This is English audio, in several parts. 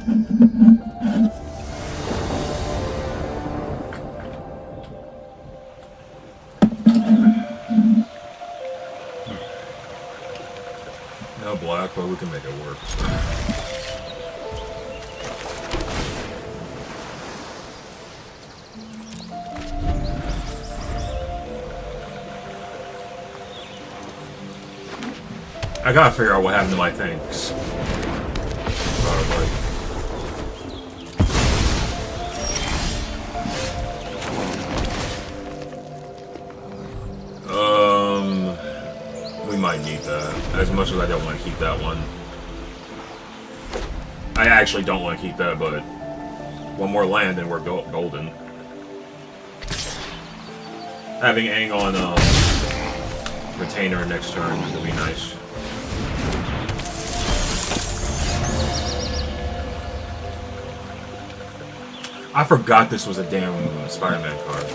No black, but we can make it work. I gotta figure out what happened to my things. We might need that. As much as I don't want to keep that one. I actually don't want to keep that, but one more land and we're golden. Having Aang on Retainer next turn would be nice. I forgot this was a damn Spider-Man card.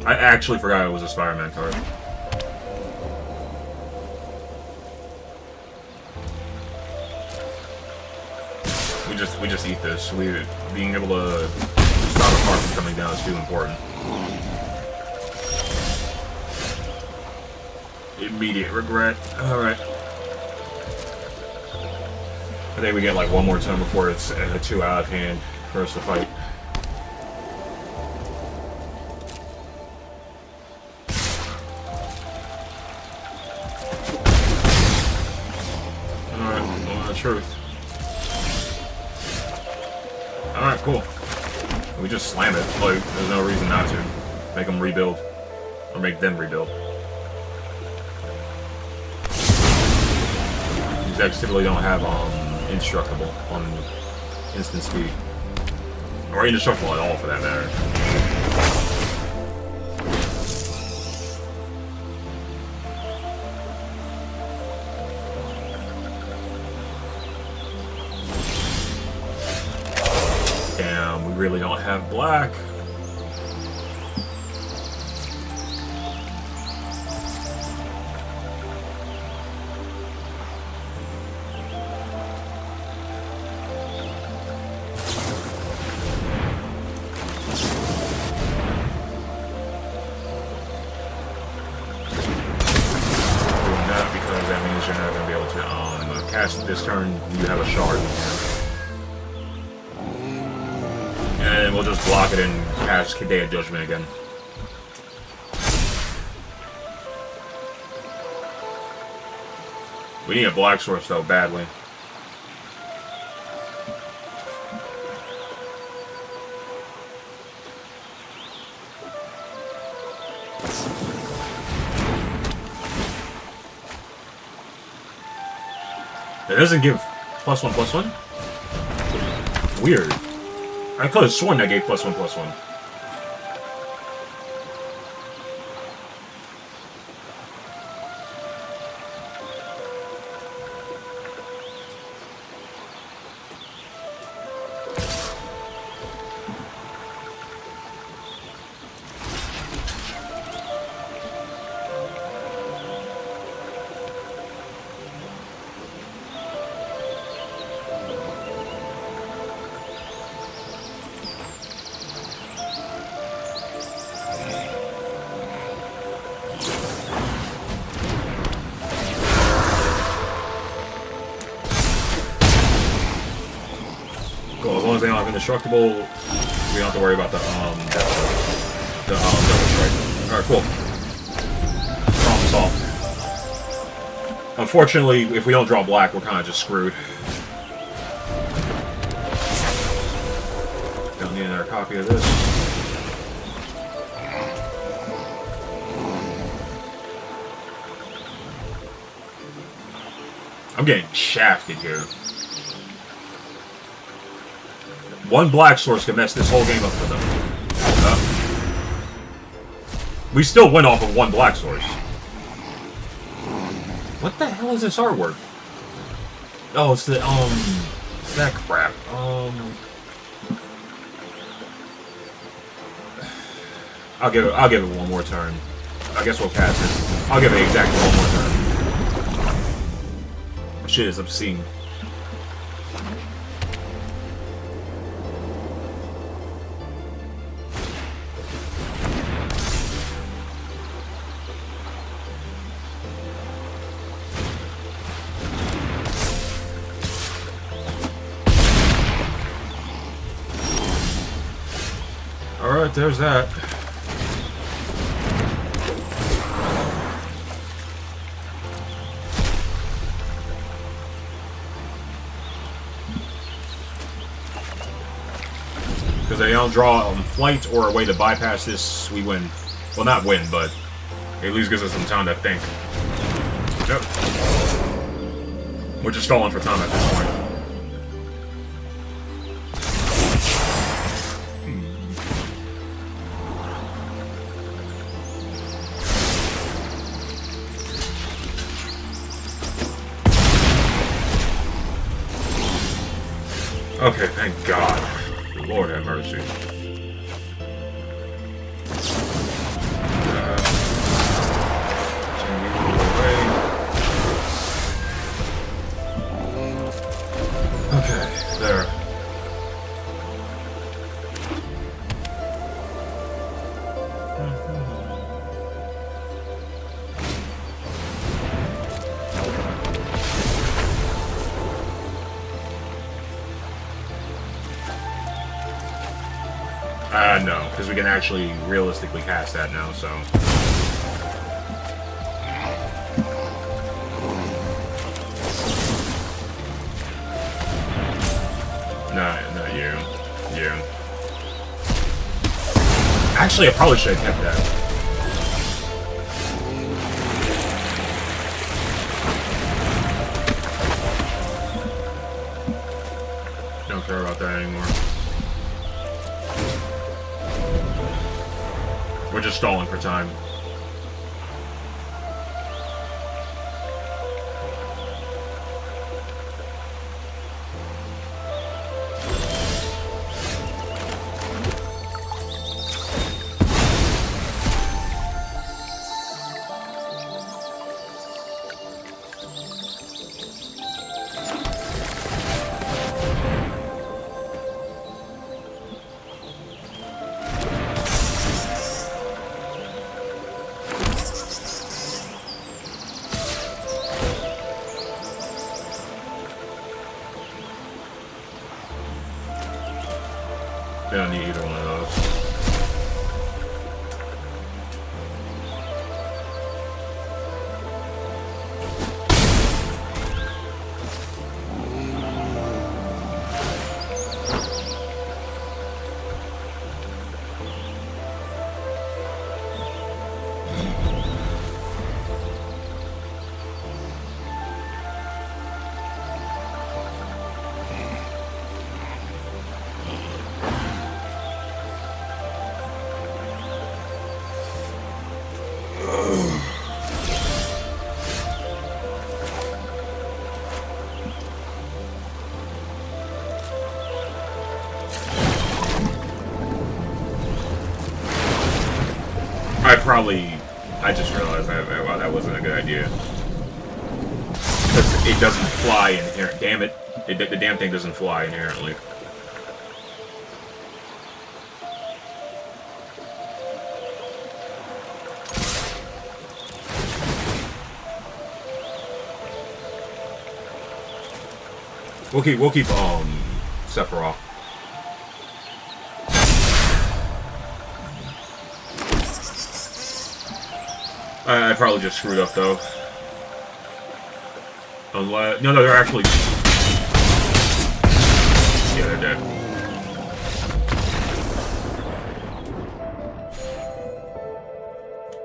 I actually forgot it was a Spider-Man card. We just eat this. Being able to stop a card from coming down is too important. Immediate regret. Alright. I think we get like one more turn before it's too out of hand for us to fight. Alright, well, the truth. Alright, cool. We just slam it. Like, there's no reason not to. Make them rebuild. Or make them rebuild. These decks typically don't have, indestructible on instant speed. Or indestructible at all, for that matter. Damn, we really don't have black. This turn, you have a shard in hand. And we'll just block it and cast Day of Judgment again. We need a black source though, badly. It doesn't give +1/+1? Weird. I could have sworn that gave +1/+1. Cool, as long as they don't have indestructible, we don't have to worry about the double strike. Alright, cool. Problem solved. Unfortunately, if we don't draw black, we're kind of just screwed. Don't need another copy of this. I'm getting shafted here. One black source can mess this whole game up for them. We still went off of one black source. What the hell is this artwork? Oh, it's the, that crap. I'll give it one more turn. I guess we'll cast it. I'll give it exactly one more turn. shit is obscene. Alright, there's that. Because they don't draw on flight or a way to bypass this, we win. Well, not win, but it at least gives us some time to think. Yep. We're just stalling for time at this point. Okay, thank God. Lord have mercy. Okay, there. No, because we can actually realistically cast that now, so... Not you. You. Actually, I probably should have kept that. Don't care about that anymore. We're just stalling for time. They don't need either one of those. I just realized that, wow, that wasn't a good idea. Because it doesn't fly inherently. Damn it. The damn thing doesn't fly inherently. We'll keep Sephiroth. I probably just screwed up though. Unless no, they're actually yeah, they're dead.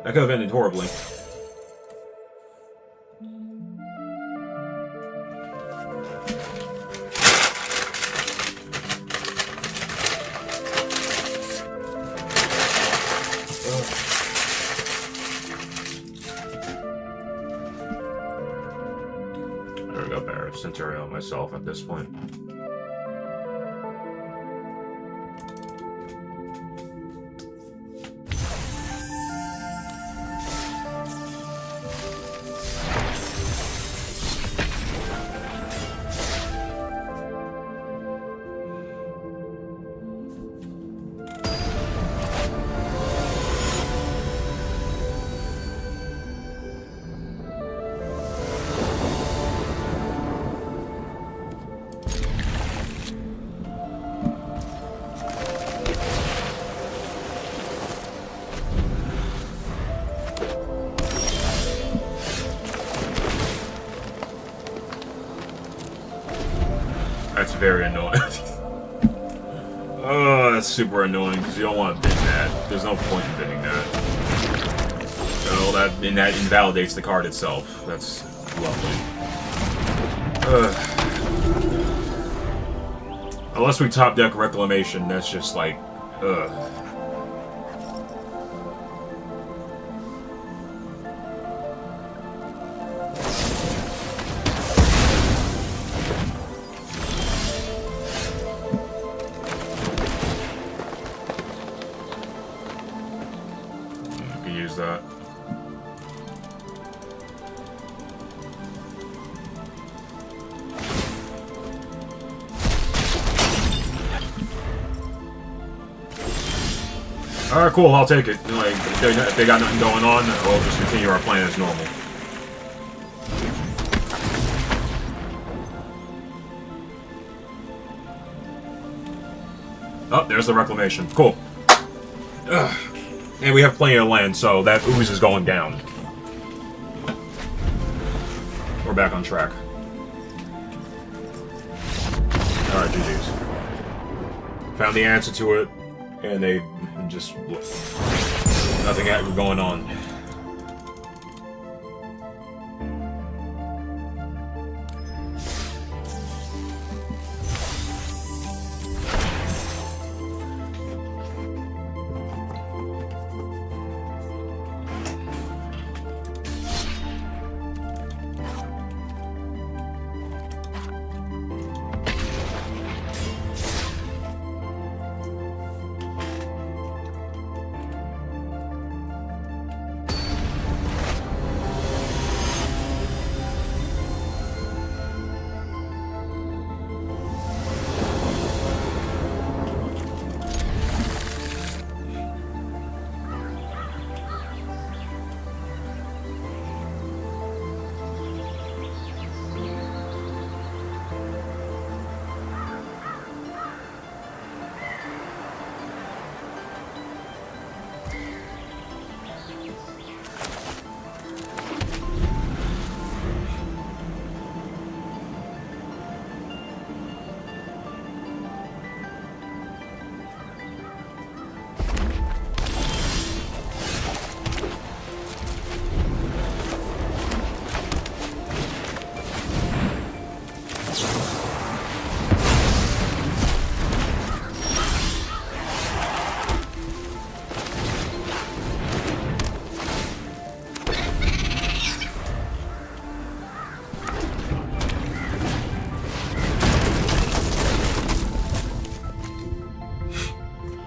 That could have ended horribly. Centurion myself at this point. That's very annoying. Oh, that's super annoying because you don't want to bid that. There's no point in bidding that. Oh, that invalidates the card itself. That's lovely. Unless we top deck Reclamation, that's just like, use that. Alright, cool, I'll take it. Like, if they got nothing going on, we'll just continue our plan as normal. Oh, there's the Reclamation. Cool. Ugh. And we have plenty of land, so that ooze is going down. We're back on track. Alright, GG's. Found the answer to it, and they just... nothing going on.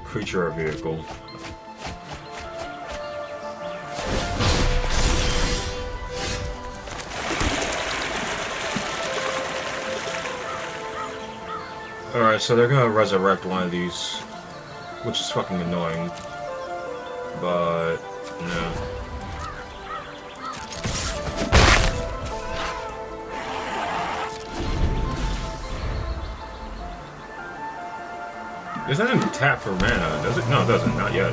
Creature or vehicle. Alright, so they're gonna resurrect one of these, which is fucking annoying. But, no. This doesn't tap for mana, does it? No, it doesn't. Not yet.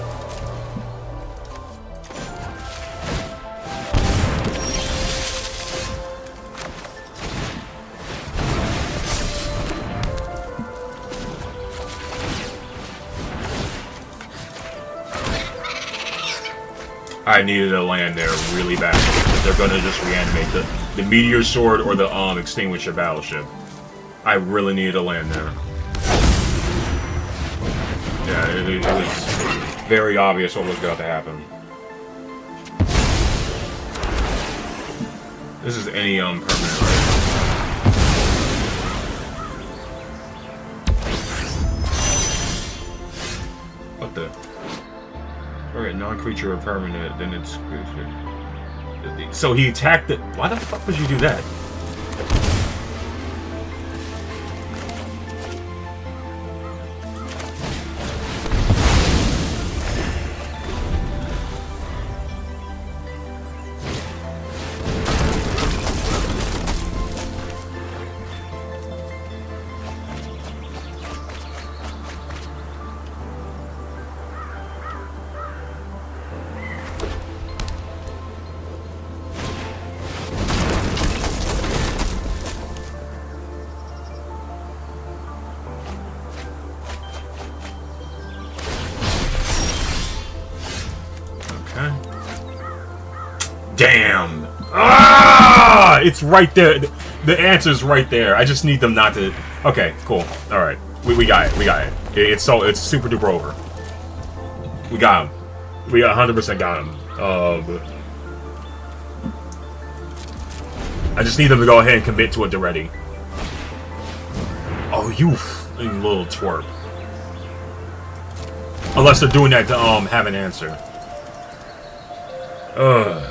I needed a land there really bad. They're gonna just reanimate the Meteor Sword or the Extinguisher Battleship. I really needed a land there. Yeah, it was very obvious what was about to happen. This is any permanent, right? What the? Alright, non-creature or permanent, then it's creature. So he attacked the... Why the fuck would you do that? Damn. Ah! It's right there. The answer's right there. I just need them not to... Okay, cool. Alright. We got it. We got it. It's super duper over. We got him. We 100% got him. I just need them to go ahead and commit to it already. Oh, you little twerp. Unless they're doing that to have an answer. Ugh.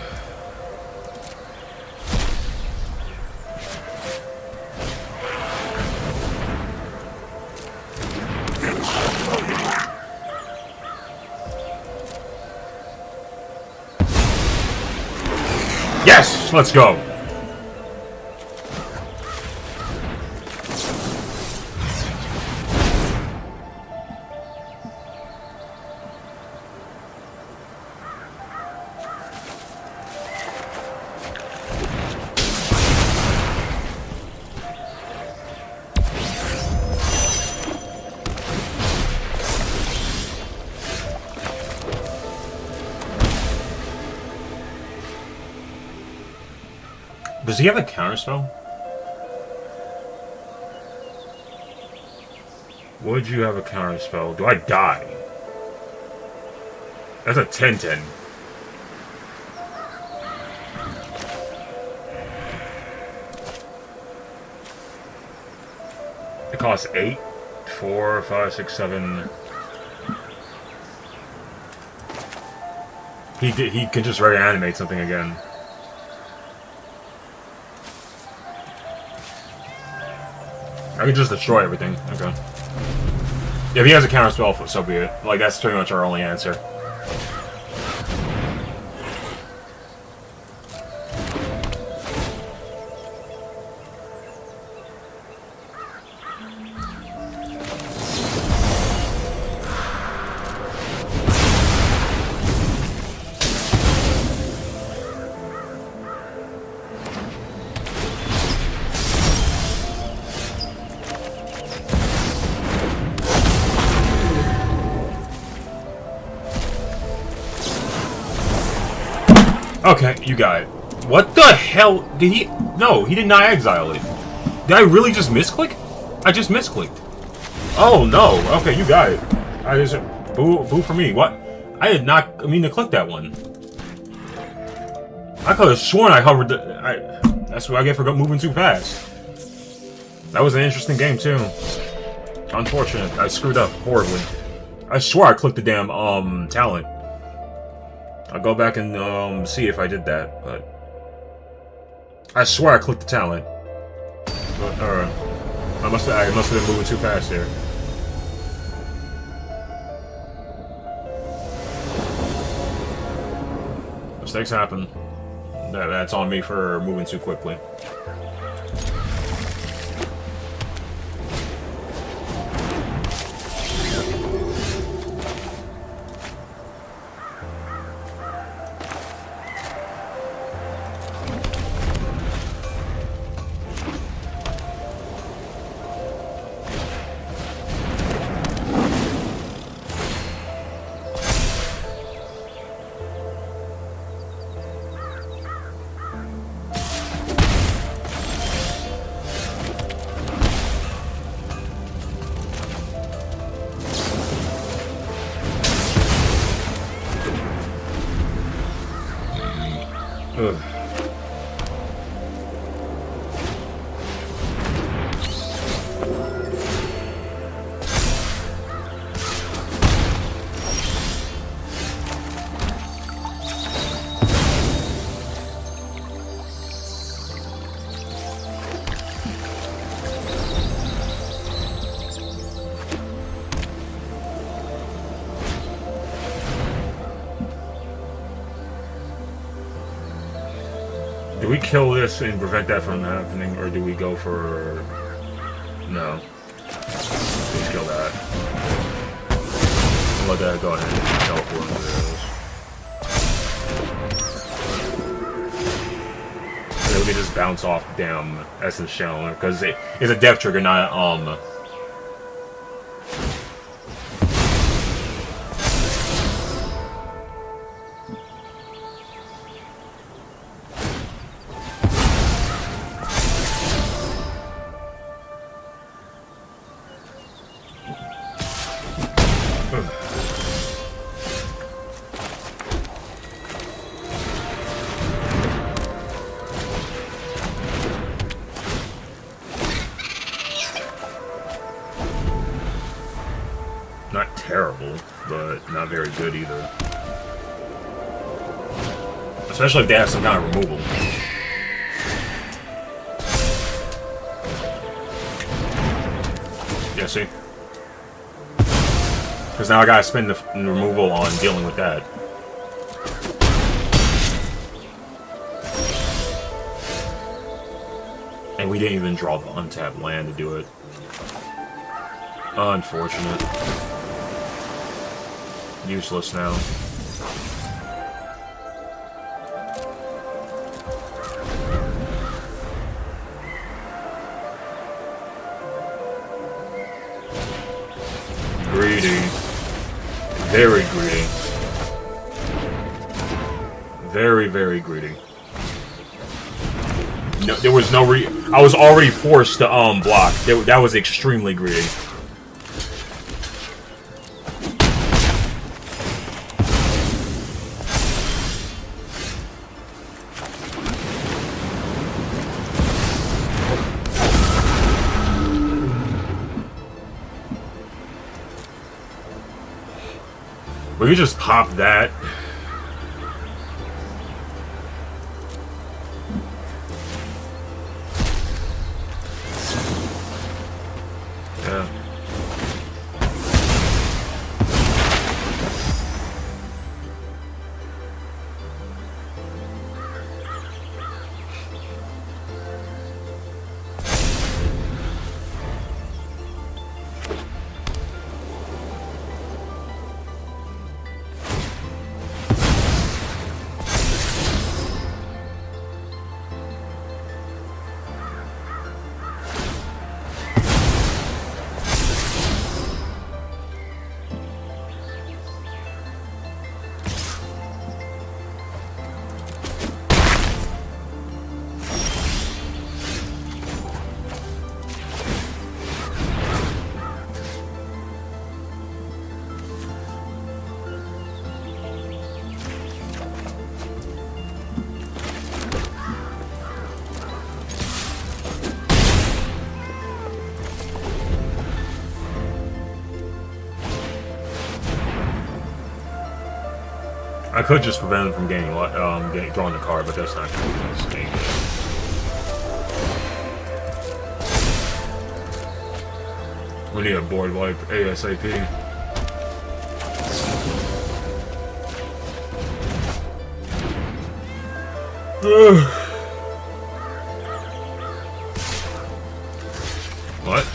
Yes! Let's go! Does he have a counterspell? Would you have a counterspell? Do I die? That's a 10-10. It costs 8, 4, 5, 6, 7. He can just reanimate something again. I can just destroy everything. Okay. If he has a counterspell, so be it. Like, that's pretty much our only answer. Okay, you got it. What the hell? Did he... No, he did not exile it. Did I really just misclick? I just misclicked. Oh, no. Okay, you got it. I just... Boo for me. What? I did not mean to click that one. I could have sworn I hovered the... That's what I get for moving too fast. That was an interesting game, too. Unfortunate. I screwed up horribly. I swear I clicked the damn, talent. I'll go back and see if I did that, but I swear I clicked the talent. But, I must have been moving too fast there. Mistakes happen. That's on me for moving too quickly. Ugh. Do we kill this and prevent that from happening, or do we go for... No. Please kill that. I'll let that go ahead and teleport into those. And then we can just bounce off damn Essence Channeler, because it's a death trigger, not terrible, but not very good either. Especially if they have some kind of removal. Yeah, see? Because now I gotta spend the removal on dealing with that. And we didn't even draw the untapped land to do it. Unfortunate. Useless now. Greedy. Very greedy. Very, very greedy. No, there was no I was already forced to block. That was extremely greedy. We could just pop that. Yeah. I could just prevent him from drawing the card, but that's not going to be We need a board wipe ASAP. What?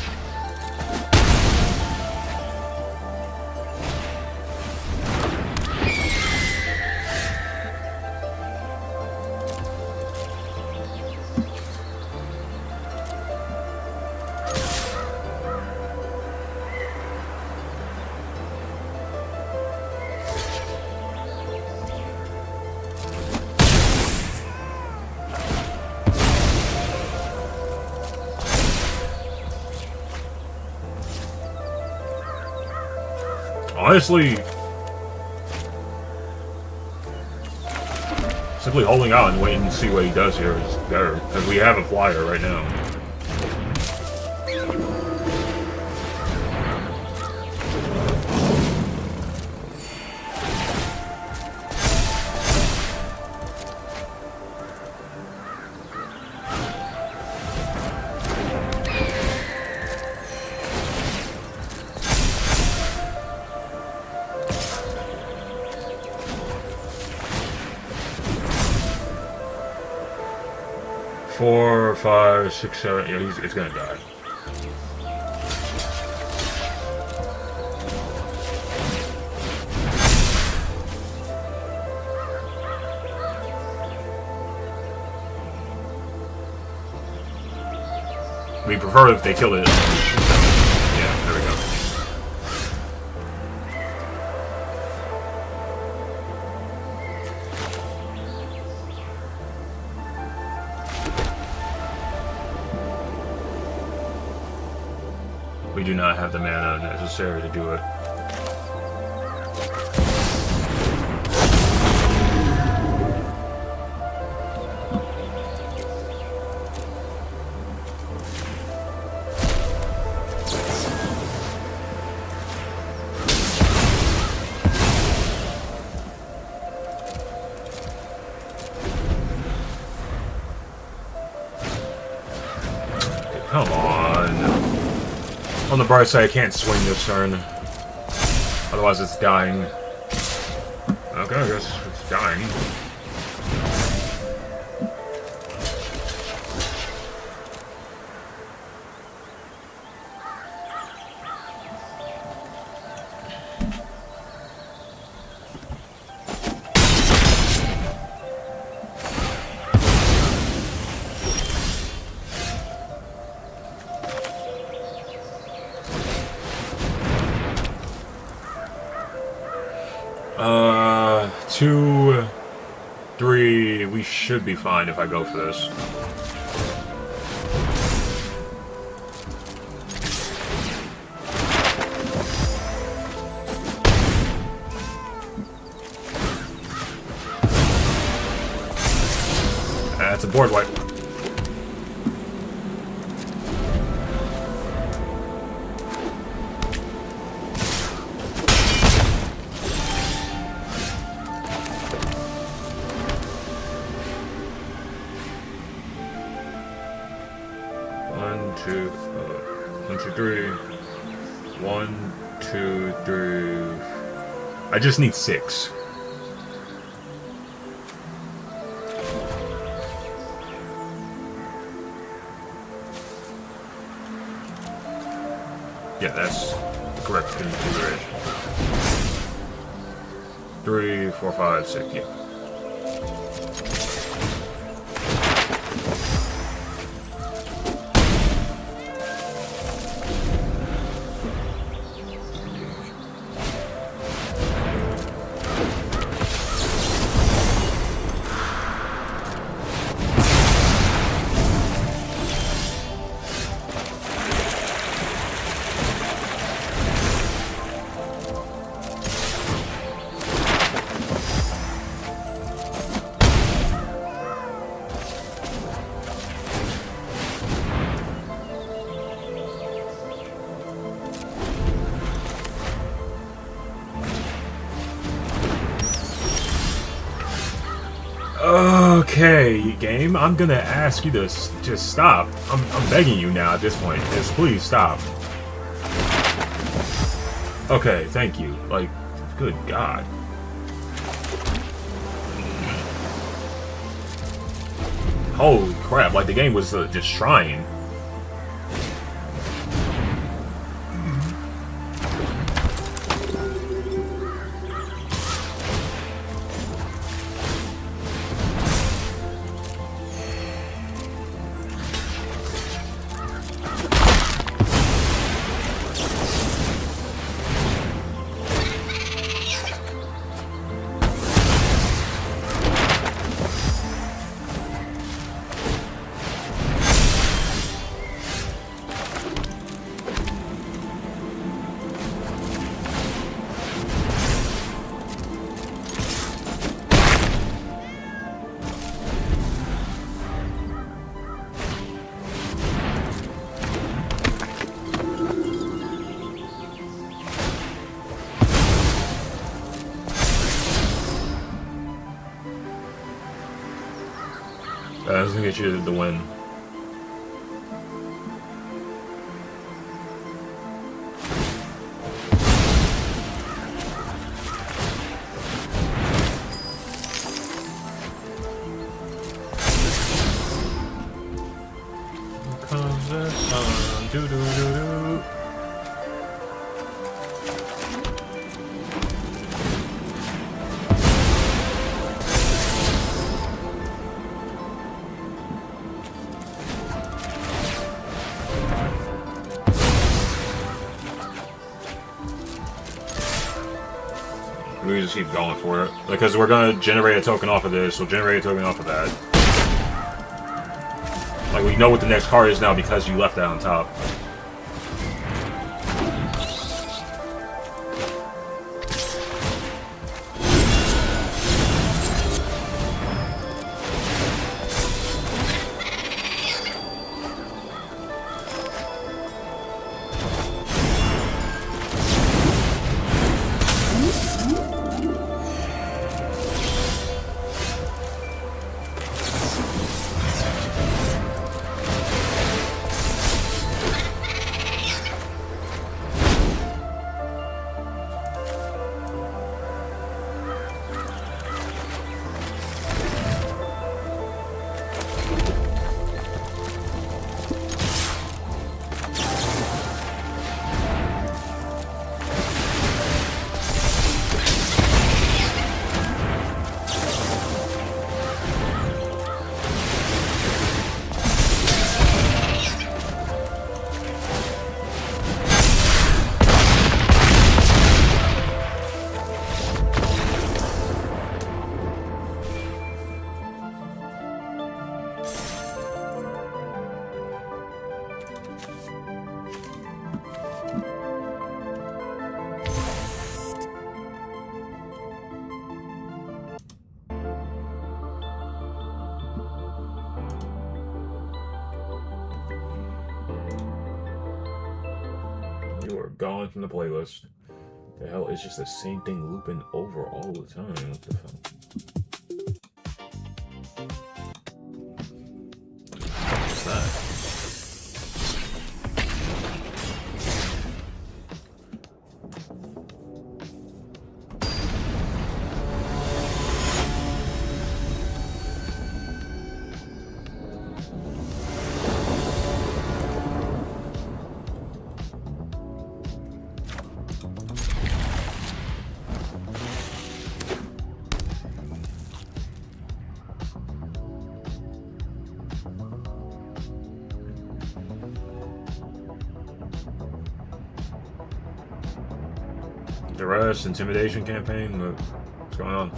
Honestly, simply holding out and waiting to see what he does here is better, because we have a flyer right now. Four, five, six, seven. Yeah, it's gonna die. We prefer if they kill it. Yeah, there we go. We do not have the mana necessary to do it. Come on. On the bright side, I can't swing this turn. Otherwise, it's dying. Okay, I guess it's dying. Two, three, we should be fine if I go for this. That's a board wipe. One, two, three. 1, 2, 3. I just need 6. Yeah, that's the correct configuration. 3, 4, 5, 6. Yeah. Okay, game, I'm gonna ask you to just stop. I'm begging you now at this point. Just please stop. Okay, thank you. Like, good God. Holy crap, like the game was just trying. That's gonna get you the win. Here comes the sun. Doo doo doo doo. We just keep going for it. Because we're gonna generate a token off of this, we'll generate a token off of that. Like, we know what the next card is now because you left that on top. gone from the playlist. The hell, it's just the same thing looping over all the time. What the fuck? What's that? Duress, intimidation campaign. What's going on?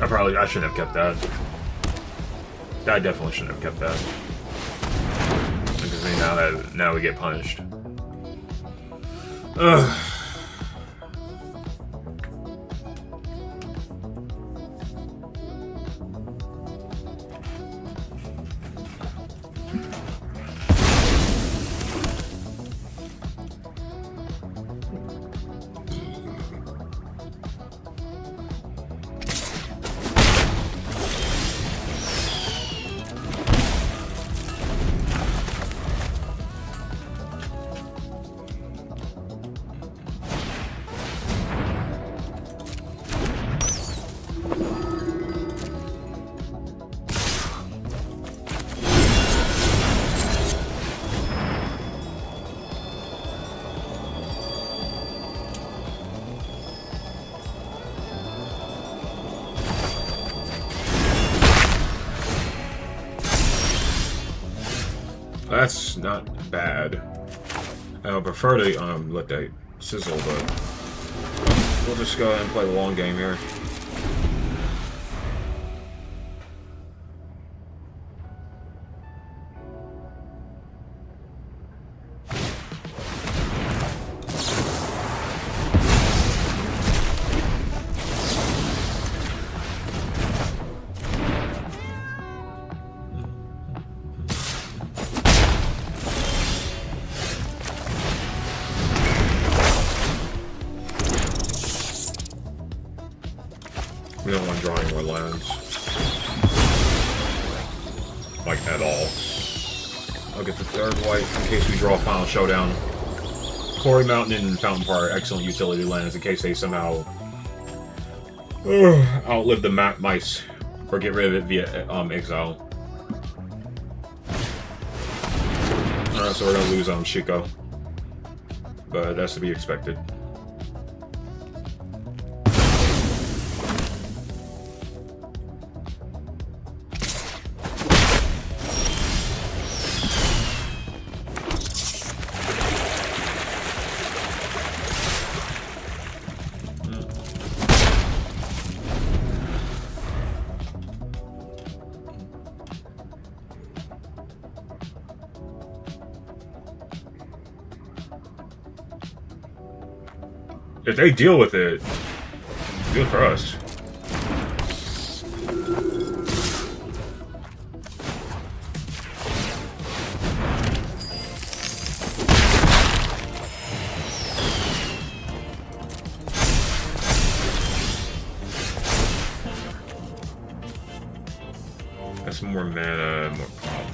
Right. I shouldn't have kept that. I definitely shouldn't have kept that. Because now we get punished. Ugh. That's not bad. I would prefer to let that sizzle, but we'll just go ahead and play the long game here. We don't want to draw any more lands. Like, at all. I'll get the third white in case we draw Final Showdown. Quarry Mountain and Fountain Park, excellent utility lands in case they somehow outlive the mice or get rid of it via exile. Alright, so we're gonna lose Chico. But that's to be expected. If they deal with it, good for us. That's more mana, more problem.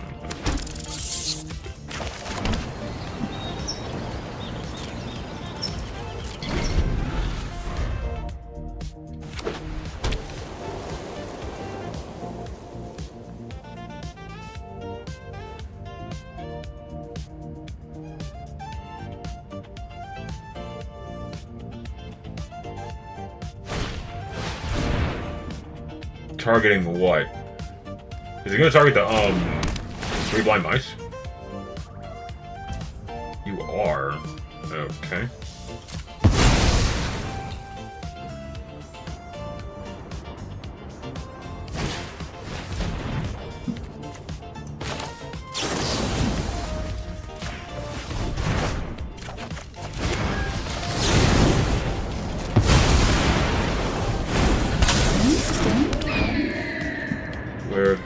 Targeting what? Is he gonna target the, 3 blind mice? You are. Okay. Weird.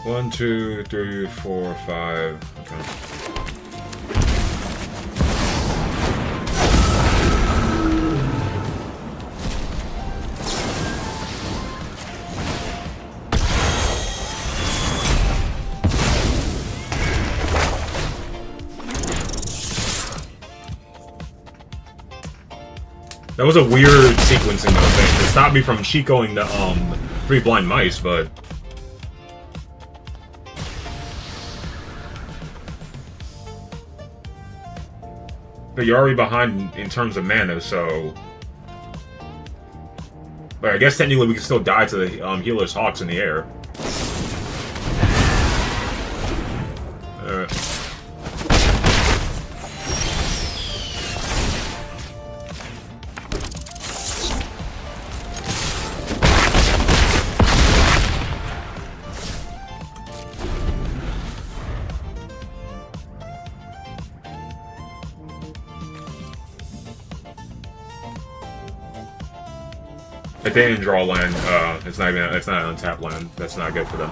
One, two, three, four, five. Okay. That was a weird sequencing though thing. It stopped me from Chicoing the 3 blind mice, but you're already behind in terms of mana, so. But I guess technically we can still die to the healer's hawks in the air. Alright. If they didn't draw land, it's not an untapped land. That's not good for them.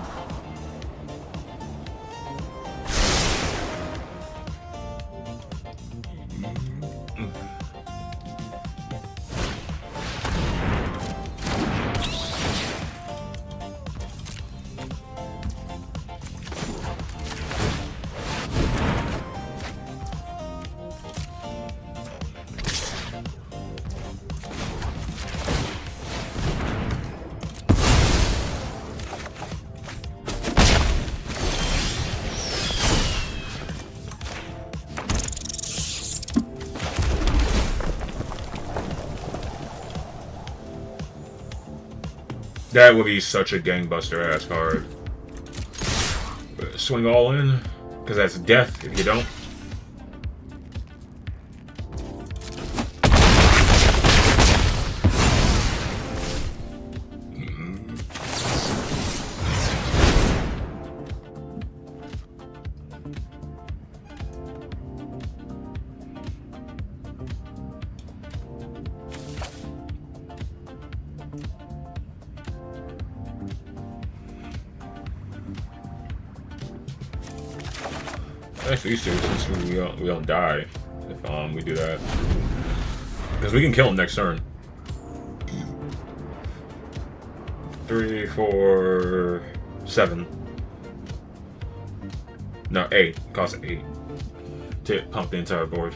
That would be such a gangbuster ass card. Swing all in, because that's death if you don't. Actually, since we don't die if we do that, because we can kill him next turn. 3, 4, 7. No, 8. Cost 8 to pump the entire board.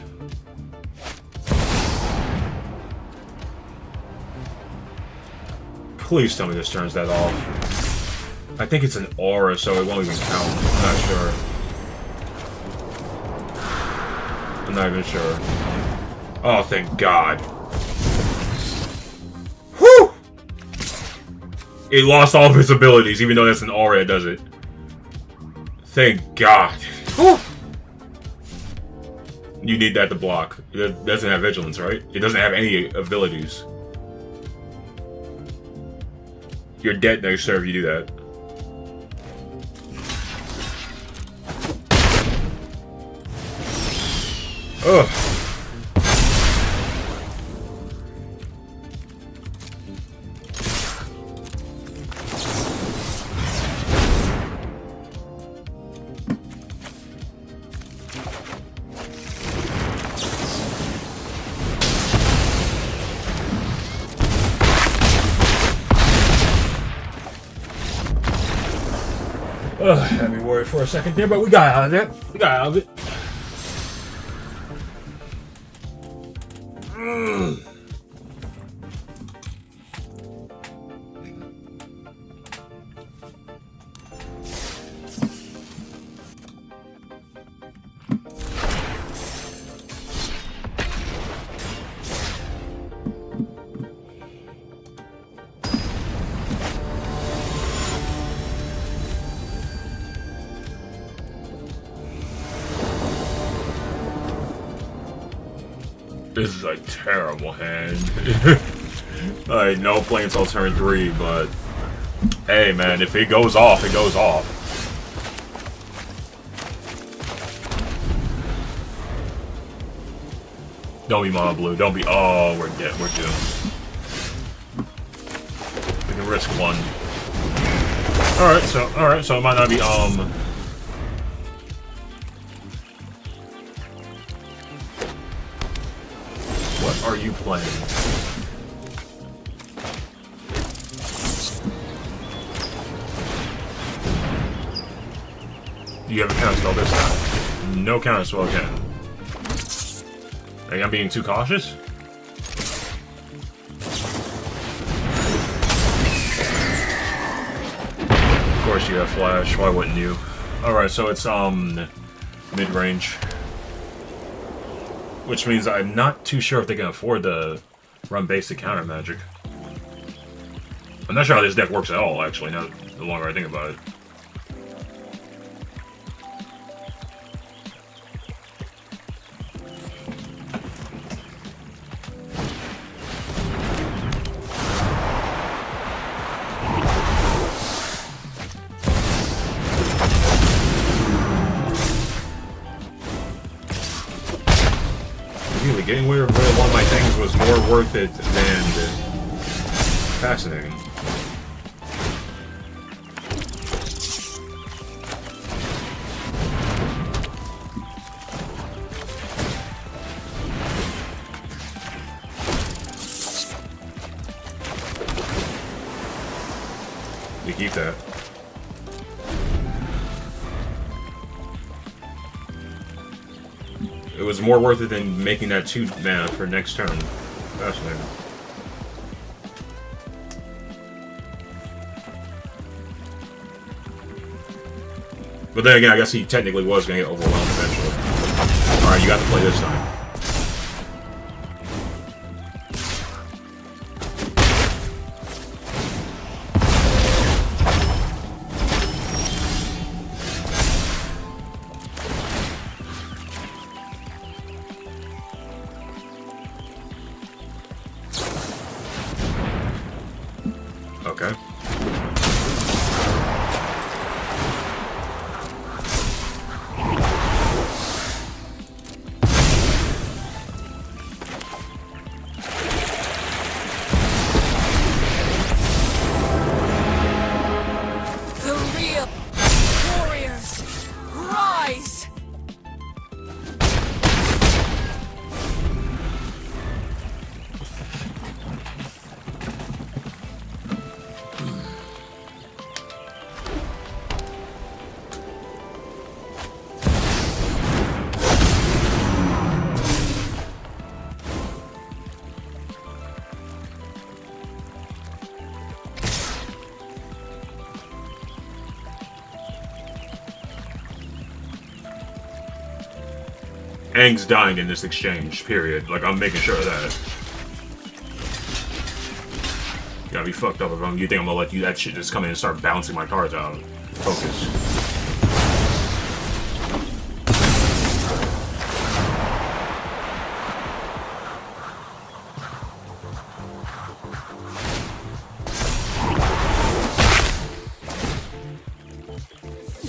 Please tell me this turns that off. I think it's an aura, so it won't even count. I'm not sure. I'm not even sure. Oh, thank God. Whew! It lost all of its abilities, even though that's an aura that does it. Thank God. Whew! You need that to block. It doesn't have vigilance, right? It doesn't have any abilities. You're dead next turn if you do that. Ugh. Had me worried for a second there, but we got out of it. We got out of it. This is a terrible hand. Like, no play until turn 3, but hey, man, if it goes off, it goes off. Don't be mono blue. Don't be. Oh, we're dead. We're doomed. We can risk one. All right. So it might not be What are you playing? Do you have a counterspell this time? No counterspell again. Think I'm being too cautious? Of course you have flash, why wouldn't you? Alright, so it's mid-range. Which means I'm not too sure if they can afford to run basic counter magic. I'm not sure how this deck works at all, actually, now the longer I think about it. Really, getting rid of one of my things was more worth it than fascinating. You keep that. It was more worth it than making that 2 mana for next turn. Fascinating. But then again, I guess he technically was going to get overwhelmed eventually. Alright, you got to play this time. Okay. The real warriors rise! Aang's dying in this exchange, period. Like, I'm making sure of that. You gotta be fucked up if you think I'm gonna let you that shit just come in and start bouncing my cards out. Focus.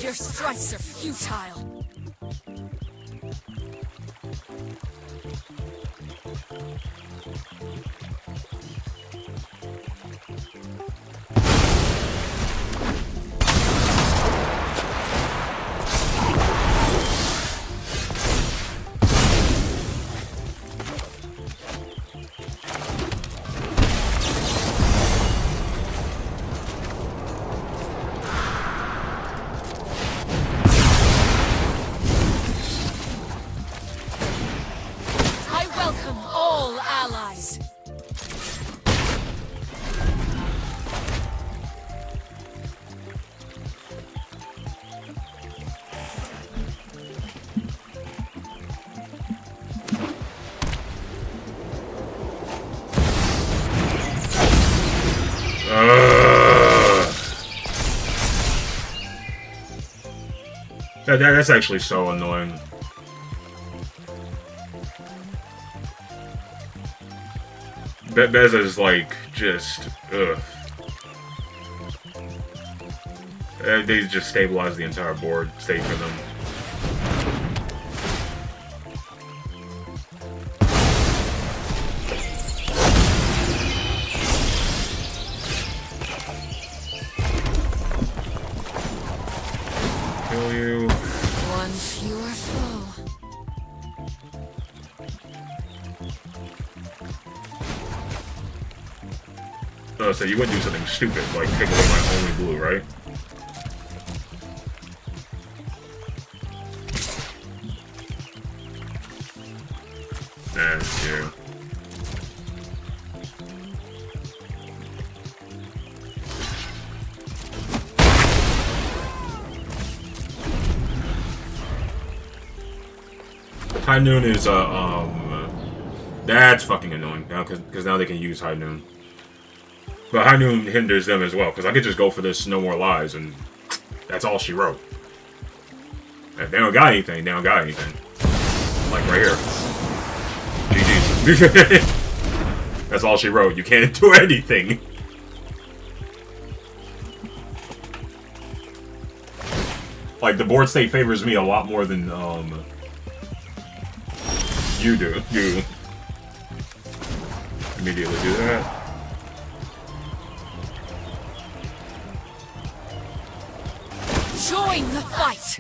Your strikes are futile. I welcome all allies. That's actually so annoying. Beza is like just ugh. They just stabilize the entire board, stage for them. kill you. One fewer foe. Oh, so you wouldn't do something stupid, like take away my only blue, right? That's you. High Noon is, that's fucking annoying now, because now they can use High Noon. But High Noon hinders them as well, because I could just go for this No More Lies, and that's all she wrote. If they don't got anything, they don't got anything. Like right here. GG's. That's all she wrote. You can't do anything. Like, the board state favors me a lot more than, you do. You immediately do that. Join the fight!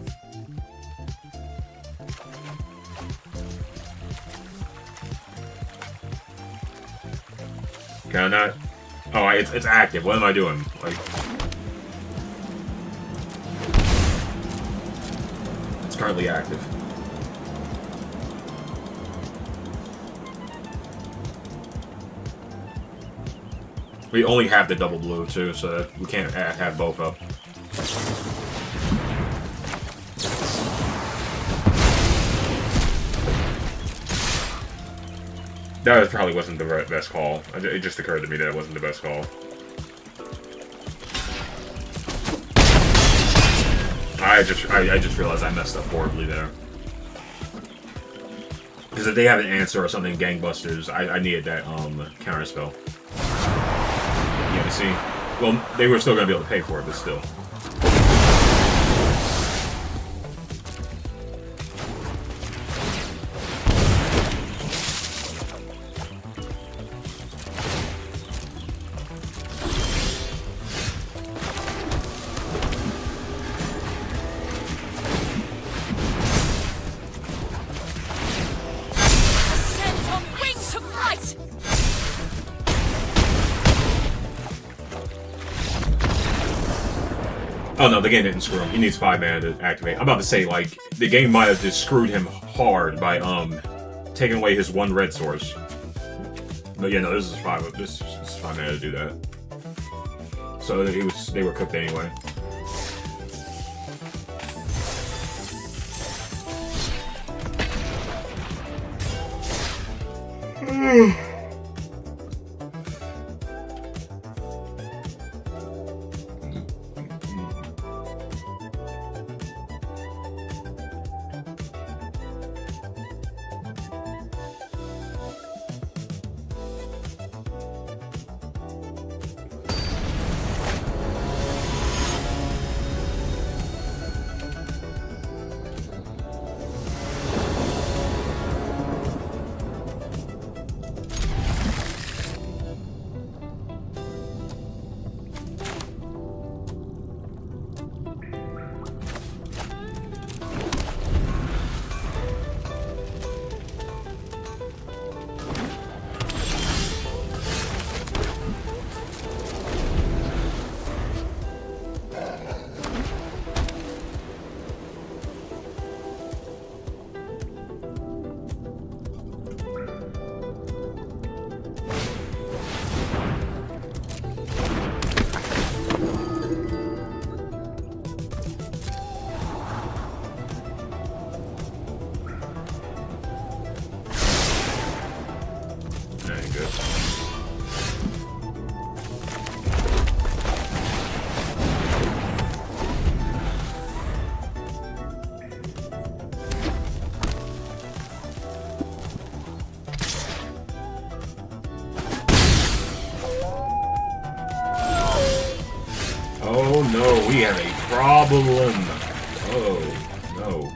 Can I not? Oh, it's active. What am I doing? Like, it's currently active. We only have the double blue too, so we can't have both up. That probably wasn't the best call. It just occurred to me that it wasn't the best call. I just realized I messed up horribly there. Because if they have an answer or something, gangbusters, I needed that counter spell. Yeah, see? Well, they were still gonna be able to pay for it, but still. Oh no, the game didn't screw him. He needs 5 mana to activate. I'm about to say, like, the game might have just screwed him hard by taking away his 1 red source. But yeah, no, this is 5 mana to do that. So they were cooked anyway. Oh no, we have a problem. Oh no.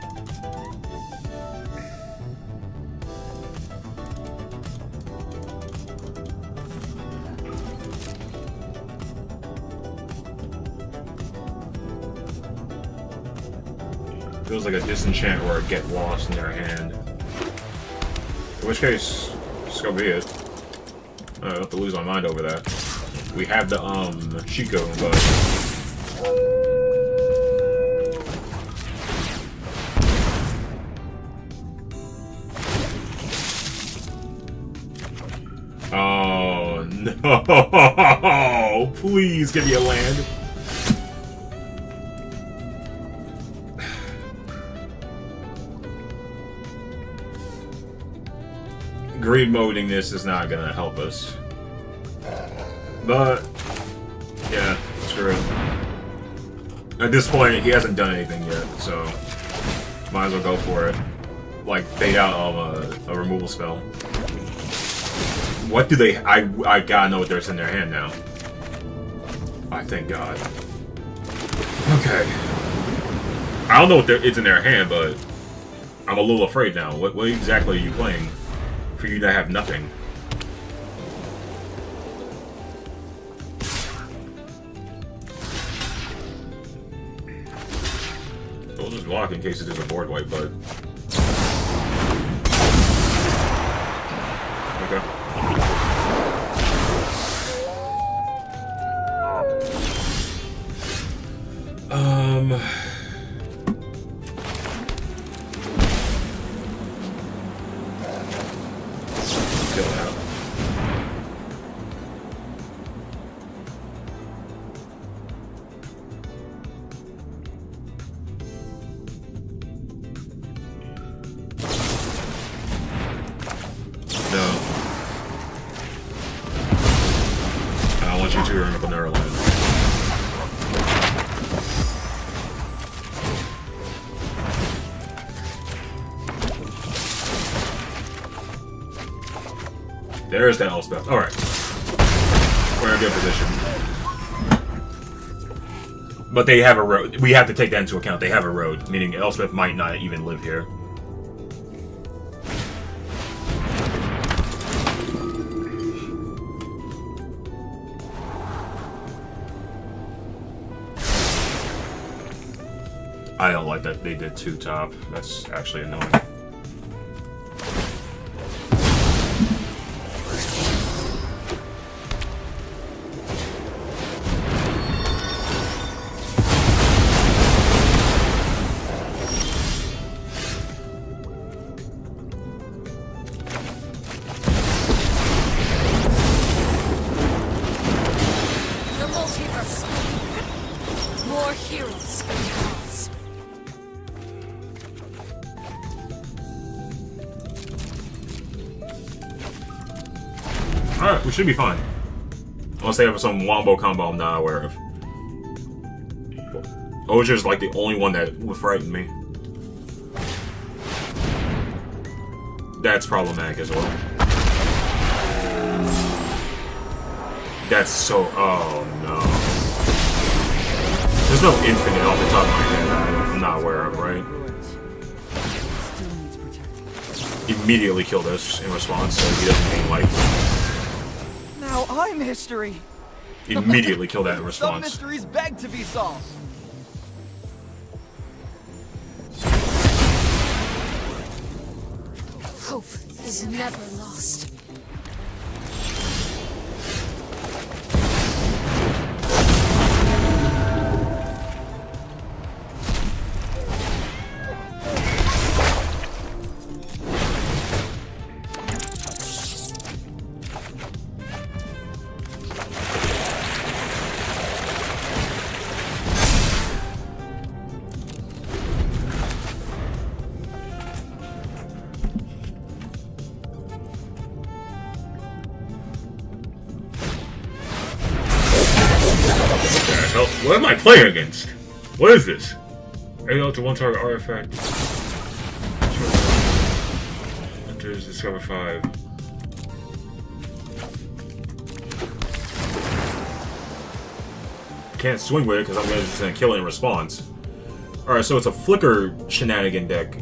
Feels like a disenchant or a get lost in their hand. In which case, so be it. I don't have to lose my mind over that. We have the Chico, but oh no! Please give me a land. Greed moding this is not gonna help us. But yeah, screw it. At this point, he hasn't done anything yet, so might as well go for it. Like fade out of a removal spell. What do they? I gotta know what there's in their hand now. I thank God. Okay. I don't know what is in their hand, but I'm a little afraid now. What exactly are you playing for you to have nothing? We'll just block in case it is a board wipe, but okay. Kill that. No. I don't want you to run up another line. There's that Elspeth. Alright. We're in a good position. But they have a road. We have to take that into account. They have a road, meaning Elspeth might not even live here. I don't like that they did 2 top. That's actually annoying. The multiverse. More heroes for the cause. Alright, we should be fine. Unless they have some wombo combo I'm not aware of. Ozier's like the only one that would frighten me. That's problematic as well. That's so... oh no. There's no infinite off the top of my head I'm not aware of, right? Immediately kill this in response so he doesn't gain life. Now I'm history. Immediately kill that in Some response. mysteries beg to be solved. Hope is never lost. What am I playing against? What is this? AO to 1 target artifact. Enters discover 5. Can't swing with it because I'm just gonna kill it in response. Alright, so it's a flicker shenanigan deck.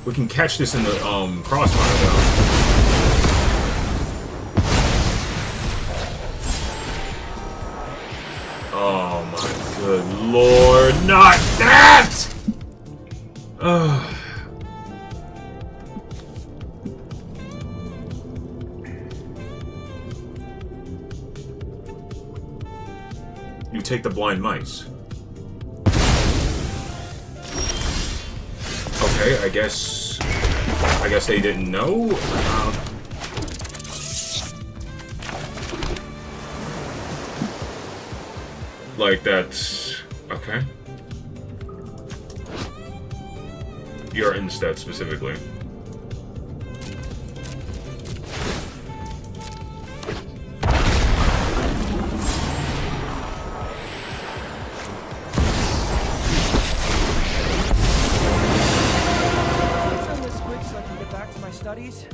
We can catch this in the crossfire though. Good lord, not that! Ugh. You take the blind mice. Okay, I guess they didn't know. Like that's okay. You're instead specifically. Studies?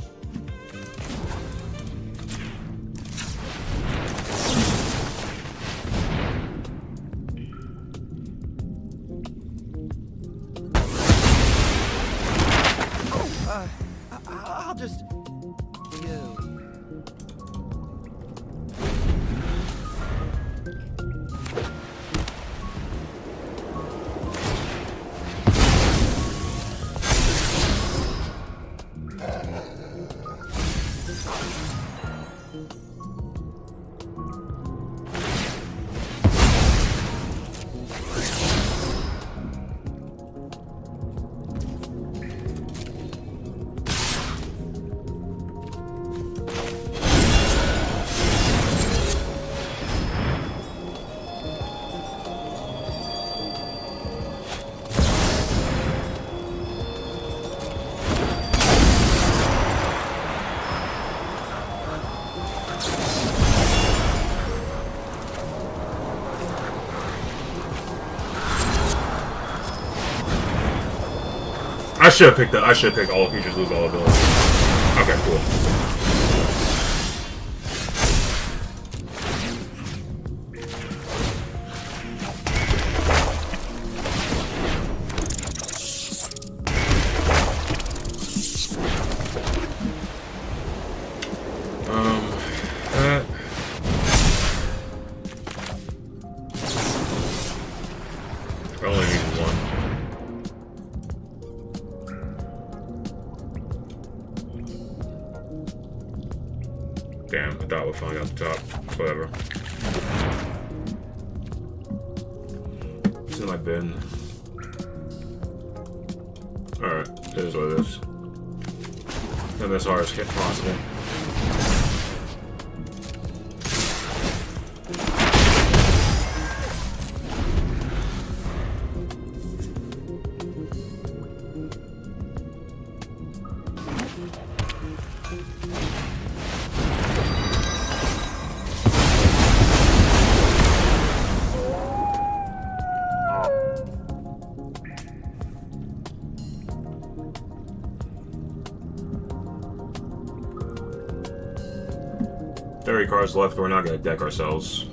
I'll just... You. I should have picked all creatures lose all abilities. Okay, cool. That. I only need one. Damn, I thought we'd find out the top. Whatever. It's in my bin. Alright, it is what it is. And as hard as possible. Three cards left, we're not gonna deck ourselves.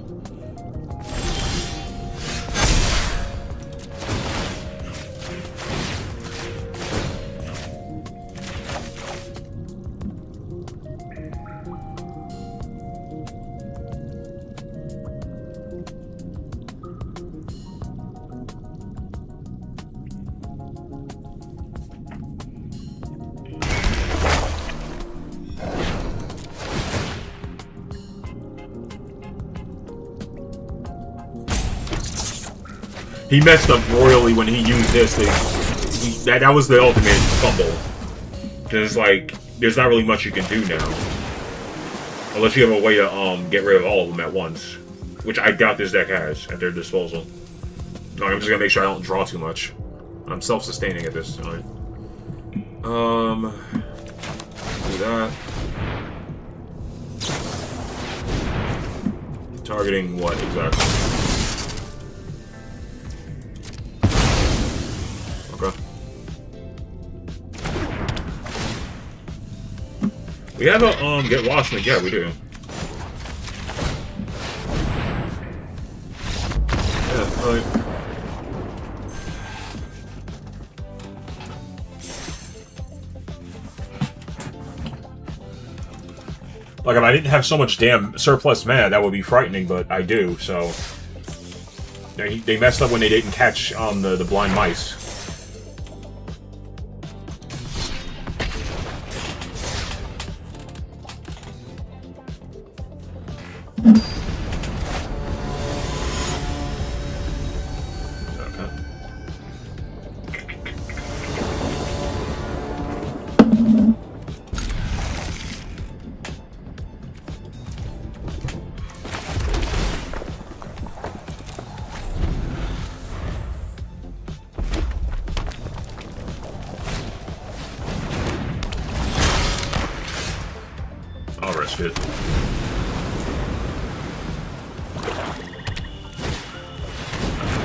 He messed up royally when he used this thing. That was the ultimate fumble. Because, like, there's not really much you can do now. Unless you have a way to get rid of all of them at once. Which I doubt this deck has at their disposal. No, I'm just gonna make sure I don't draw too much. I'm self-sustaining at this time. Do that. Targeting what exactly? Okay. We have a get lost in the yeah, we do. Yeah, alright. Like, if I didn't have so much damn surplus mana, that would be frightening, but I do, so... They messed up when they didn't catch the blind mice. I'll risk it.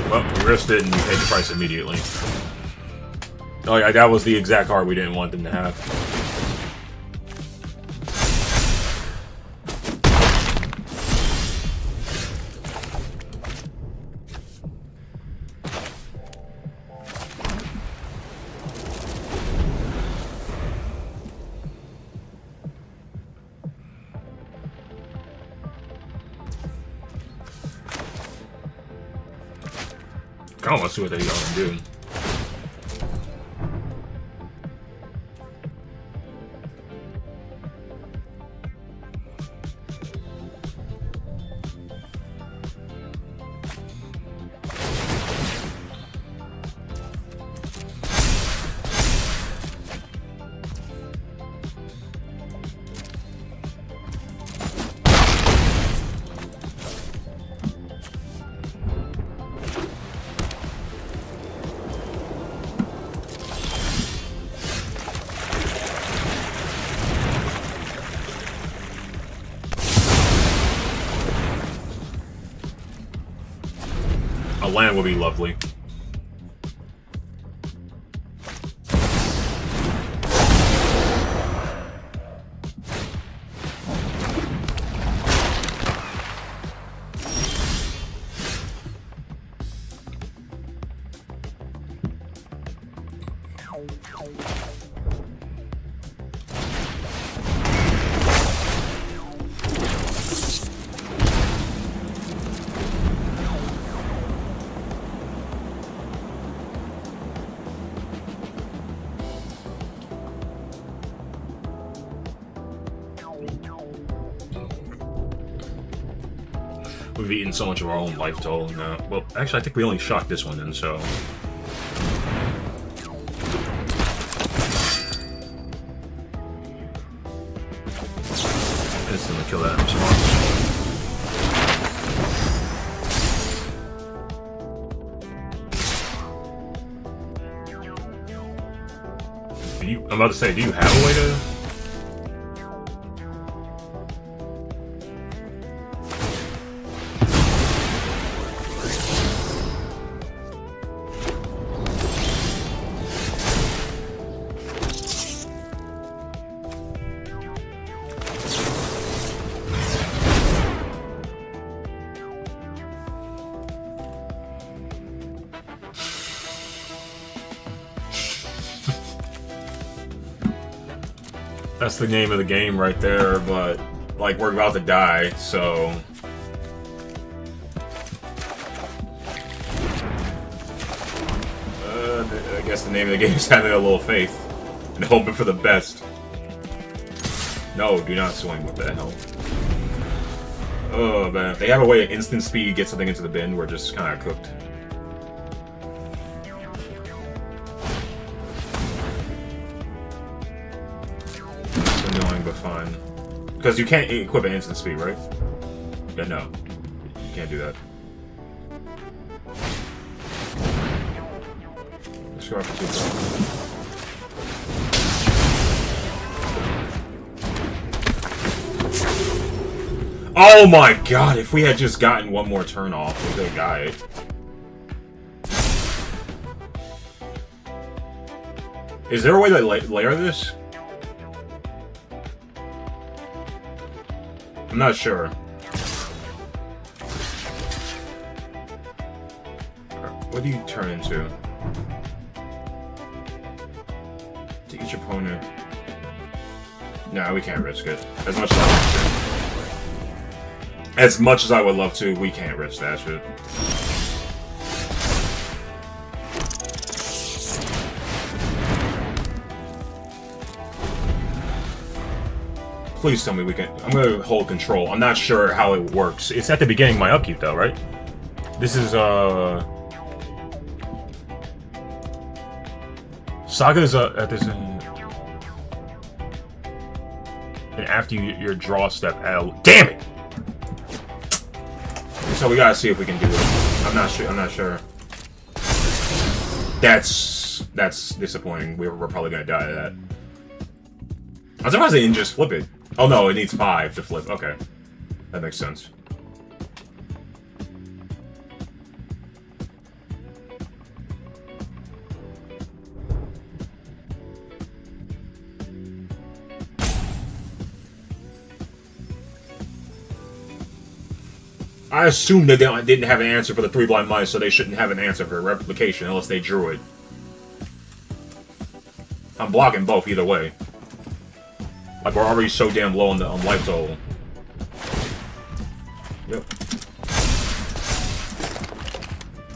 Well, we risked it and we paid the price immediately. Oh yeah, that was the exact card we didn't want them to have. I don't want to see what they gonna do. A land would be lovely. We've eaten so much of our own life total now. Well, actually, I think we only shot this one in, so... Instantly kill that in response. I'm about to say, do you have a way to... That's the name of the game right there, but, like, we're about to die, so... I guess the name of the game is having a little faith. And hoping for the best. No, do not swing, what the hell. Oh, man. If they have a way to instant speed get something into the bin, we're just kind of cooked. Annoying, but fine. Because you can't equip an instant speed, right? Yeah, no. You can't do that. Let's go after 2. Oh my god, if we had just gotten one more turn off, we could have got it. Is there a way to layer this? I'm not sure. What do you turn into? To each opponent. No, we can't risk it. As much as I would love to, we can't risk that shit. Please tell me we can. I'm gonna hold control. I'm not sure how it works. It's at the beginning of my upkeep, though, right? This is Saga's at this. And after your draw step, L. Damn it! So we gotta see if we can do it. I'm not sure. I'm not sure. That's disappointing. We're probably gonna die to that. I'm surprised they didn't just flip it. Oh no, it needs 5 to flip. Okay, that makes sense. I assume they didn't have an answer for the 3 blind mice, so they shouldn't have an answer for replication unless they drew it. I'm blocking both either way. Like, we're already so damn low on the life total. Yep.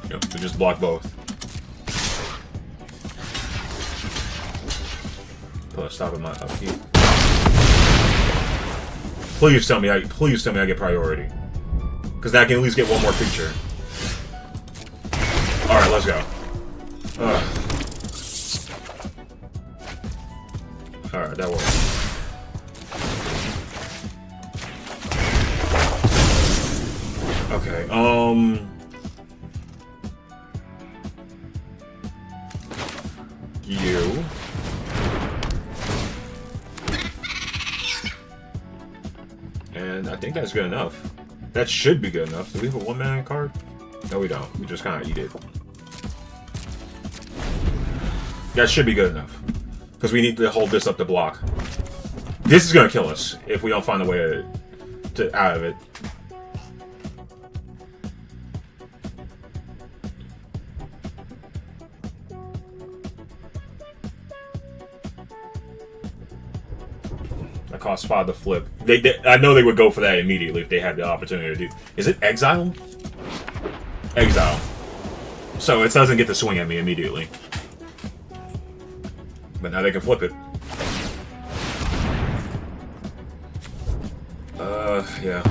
Yep, we just block both. Put a stop at my upkeep. Please tell me I get priority. Because I can at least get one more creature. Alright, let's go. Alright, that works. Okay, you. And I think that's good enough. That should be good enough. Do we have a 1-mana card? No, we don't. We just kind of eat it. That should be good enough. Because we need to hold this up to block. This is going to kill us if we don't find a way to out of it. That costs 5 to flip. I know they would go for that immediately if they had the opportunity to do. Is it exile? Exile. So it doesn't get to swing at me immediately. But now they can flip it. Yeah.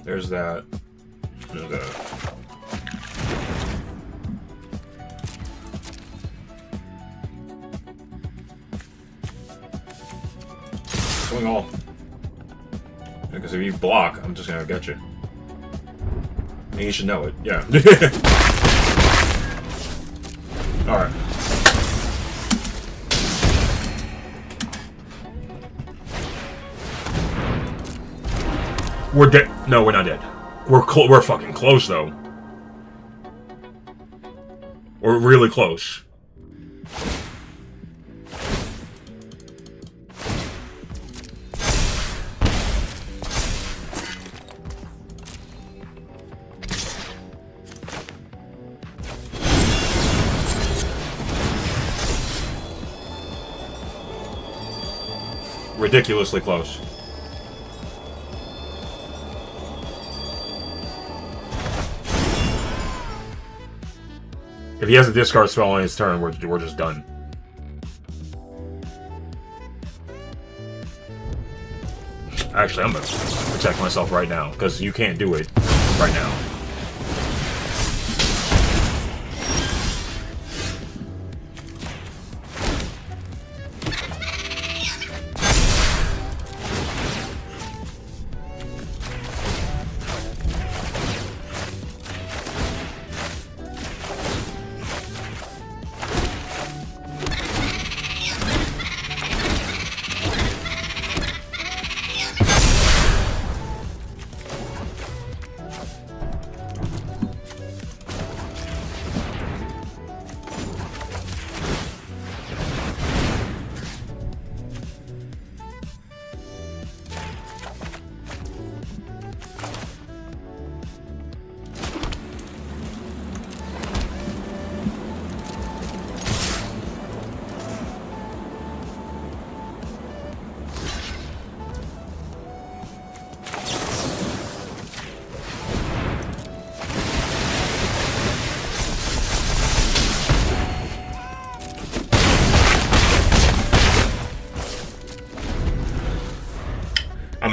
There's that. There's that. Swing all. Because if you block, I'm just gonna get you. And you should know it. Yeah. Alright. We're dead. No, we're not dead. We're fucking close, though. We're really close. Ridiculously close. If he has a discard spell on his turn, we're just done. Actually, I'm gonna protect myself right now, because you can't do it right now.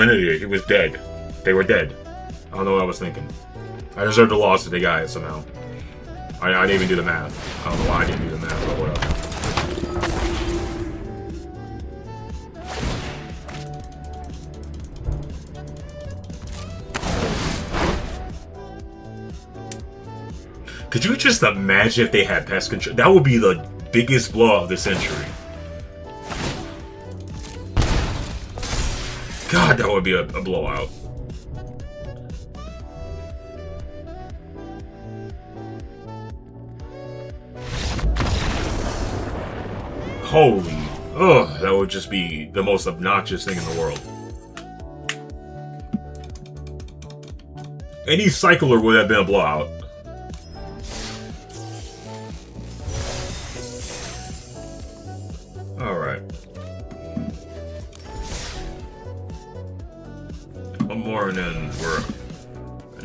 I'm an idiot. He was dead. They were dead. I don't know what I was thinking. I deserved a loss if they got it somehow. I didn't even do the math. I don't know why I didn't do the math, but whatever. Could you just imagine if they had pest control? That would be the biggest blow of the century. God, that would be a blowout. Holy, ugh, that would just be the most obnoxious thing in the world. Any cycler would have been a blowout. Alright. One more and then we're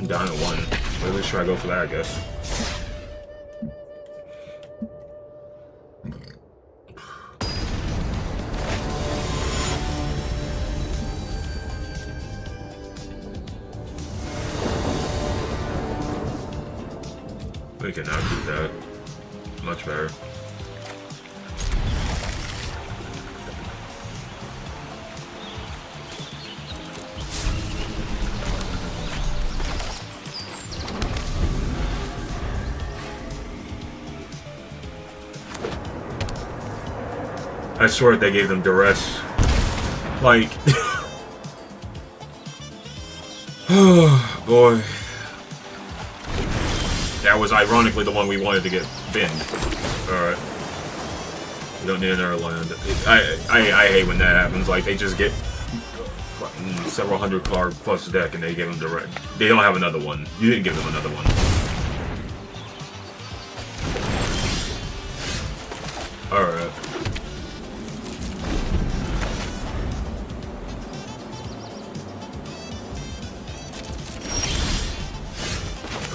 down at 1. At least try to go for that, I guess. We can now do that. Much better. I swear they gave them duress. Like, oh boy. That was ironically the one we wanted to get binned. Alright. We don't need another land. I hate when that happens. Like, they just get several hundred card plus deck and they give them direct. They don't have another one. You didn't give them another one. Alright.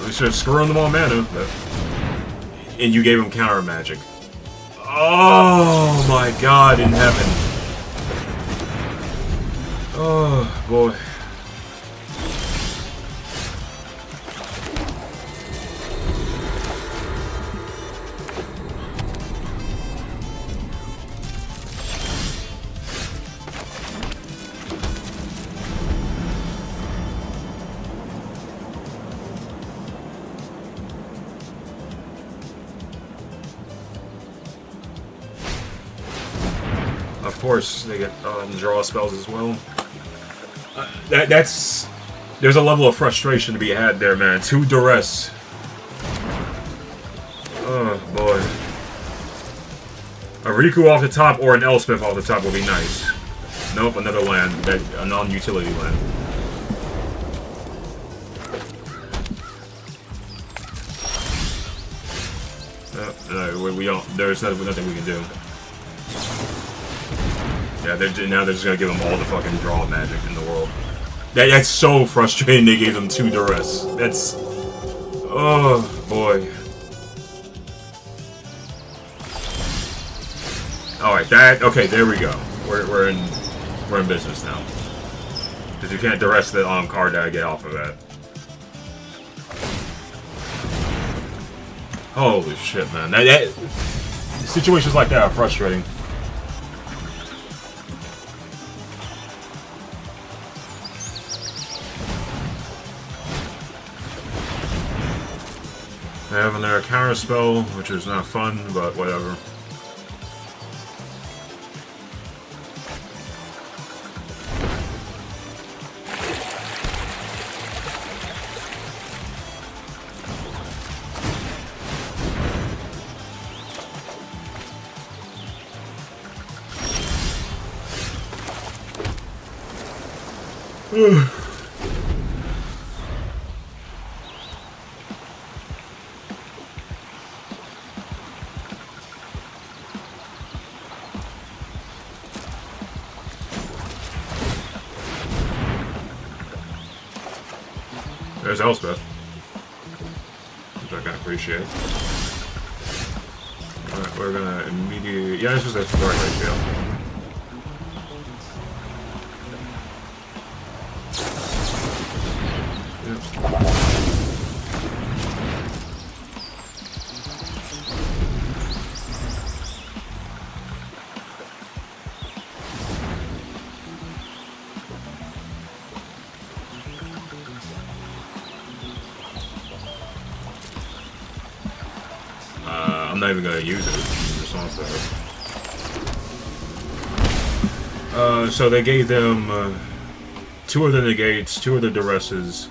We should have screwed them all mana. And you gave him counter magic. Oh my god in heaven. Oh boy. Of course, they get draw spells as well. That's there's a level of frustration to be had there, man. 2 duress. Oh boy. A Riku off the top or an Elspeth off the top would be nice. Nope, another land, a non-utility land. No, we don't. There's nothing we can do. Yeah, now they're just gonna give them all the fucking draw magic in the world. That's so frustrating they gave them 2 duress. That's... oh, boy. Alright, okay, there we go. We're in business now. Because you can't duress the card that I get off of that. Holy shit, man. Situations like that are frustrating. They have their counter spell, which is not fun, but whatever. There's Elspeth, which I can appreciate. Alright, we're gonna immediately... yeah, this is a right ratio. I'm not even gonna use it in response to that. So they gave them 2 of the negates, 2 of the duresses.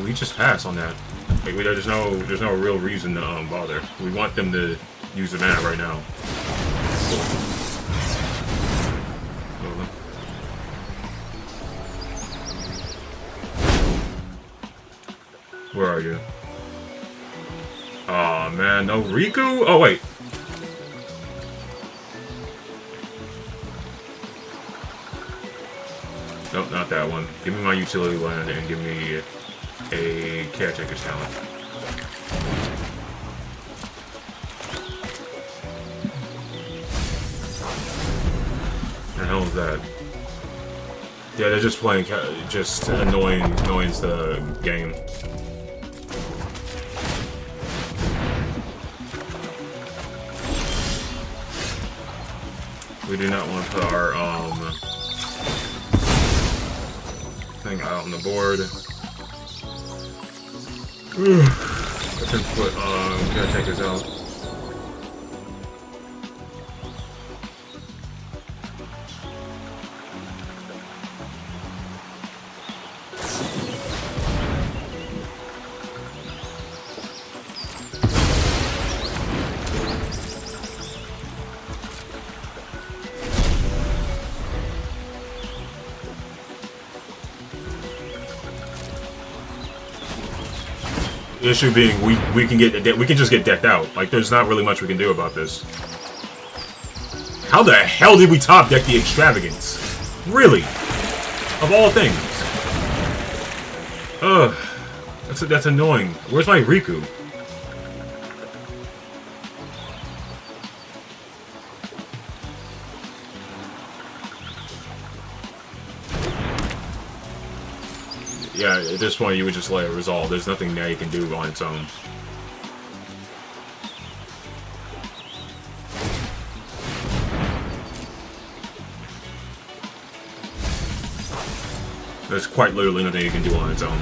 We just pass on that. Like, there's no real reason to bother. We want them to use the mana right now. Where are you? Oh man, no Riku? Oh wait. Nope, not that one. Give me my utility land and give me a caretaker's talent. The hell is that? Yeah, they're just playing, just annoying the game. We do not want to put our thing out on the board. Let's just put gotta take this out. The issue being, we can just get decked out. Like, there's not really much we can do about this. How the hell did we top deck the Extravagance? Really? Of all things. Ugh. That's annoying. Where's my Riku? Yeah, at this point you would just let it resolve. There's nothing that you can do on its own. There's quite literally nothing you can do on its own.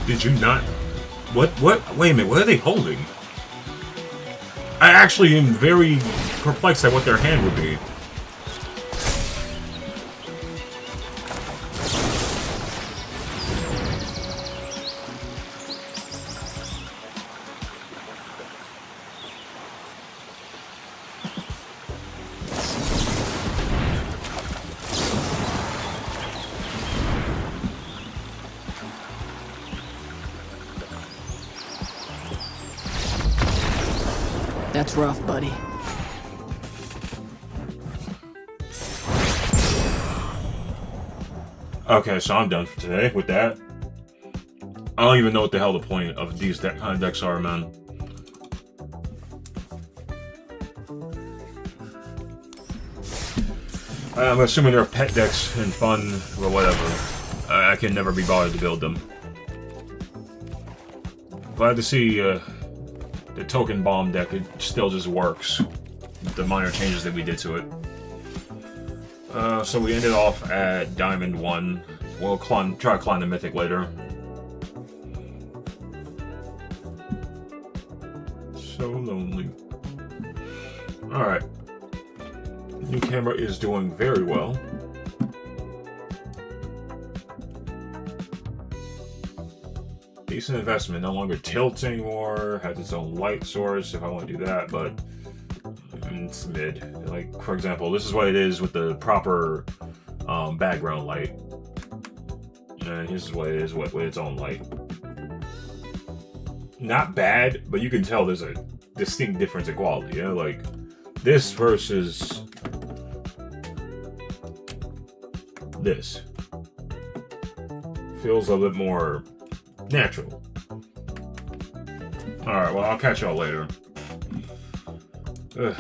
Did you not? What? Wait a minute, what are they holding? I actually am very perplexed at what their hand would be. That's rough, buddy. Okay, so I'm done for today with that. I don't even know what the hell the point of these kind of decks are, man. I'm assuming they're pet decks and fun, or whatever. I can never be bothered to build them. Glad to see the token bomb deck, it still just works. The minor changes that we did to it. So we ended off at Diamond 1. We'll try to climb the Mythic later. So lonely. Alright. New camera is doing very well. Decent investment, no longer tilts anymore, has its own light source if I want to do that, but it's mid. Like, for example, this is what it is with the proper background light. And this is what it is with its own light. Not bad, but you can tell there's a distinct difference in quality, you know? Like, this versus this. feels a bit more natural. Alright, well, I'll catch y'all later. Ugh.